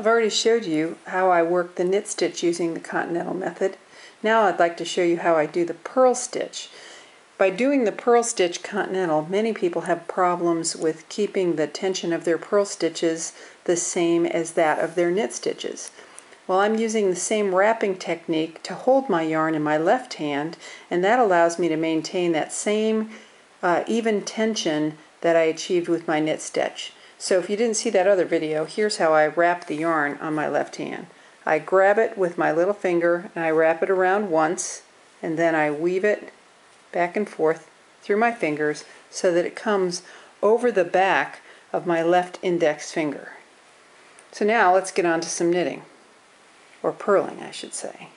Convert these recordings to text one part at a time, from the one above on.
I've already showed you how I work the knit stitch using the Continental method. Now I'd like to show you how I do the purl stitch. By doing the purl stitch Continental, many people have problems with keeping the tension of their purl stitches the same as that of their knit stitches. Well, I'm using the same wrapping technique to hold my yarn in my left hand, and that allows me to maintain that same even tension that I achieved with my knit stitch. So if you didn't see that other video, here's how I wrap the yarn on my left hand. I grab it with my little finger and I wrap it around once, and then I weave it back and forth through my fingers so that it comes over the back of my left index finger. So now let's get on to some knitting, or purling I should say.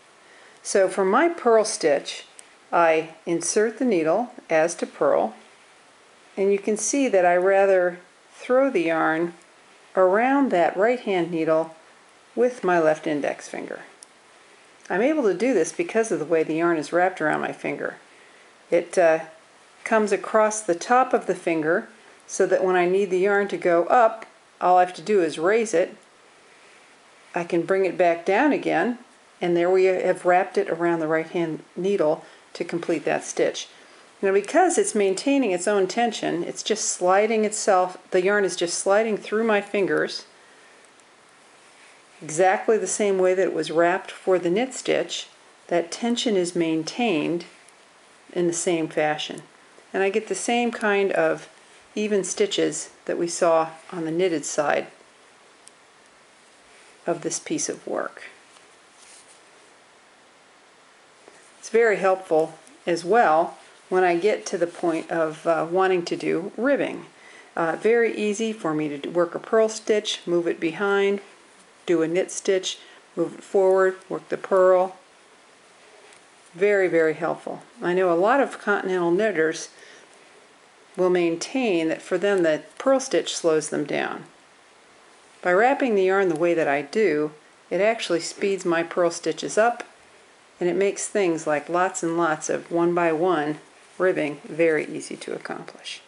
So for my purl stitch, I insert the needle as to purl, and you can see that I rather throw the yarn around that right hand needle with my left index finger. I'm able to do this because of the way the yarn is wrapped around my finger. It comes across the top of the finger so that when I need the yarn to go up, all I have to do is raise it. I can bring it back down again, and there we have wrapped it around the right hand needle to complete that stitch. Now because it's maintaining its own tension, it's just sliding itself, the yarn is just sliding through my fingers exactly the same way that it was wrapped for the knit stitch. That tension is maintained in the same fashion. And I get the same kind of even stitches that we saw on the knitted side of this piece of work. It's very helpful as well when I get to the point of wanting to do ribbing. Very easy for me to work a purl stitch, move it behind, do a knit stitch, move it forward, work the purl. Very, very helpful. I know a lot of Continental knitters will maintain that for them the purl stitch slows them down. By wrapping the yarn the way that I do, it actually speeds my purl stitches up, and it makes things like lots and lots of one by one ribbing very easy to accomplish.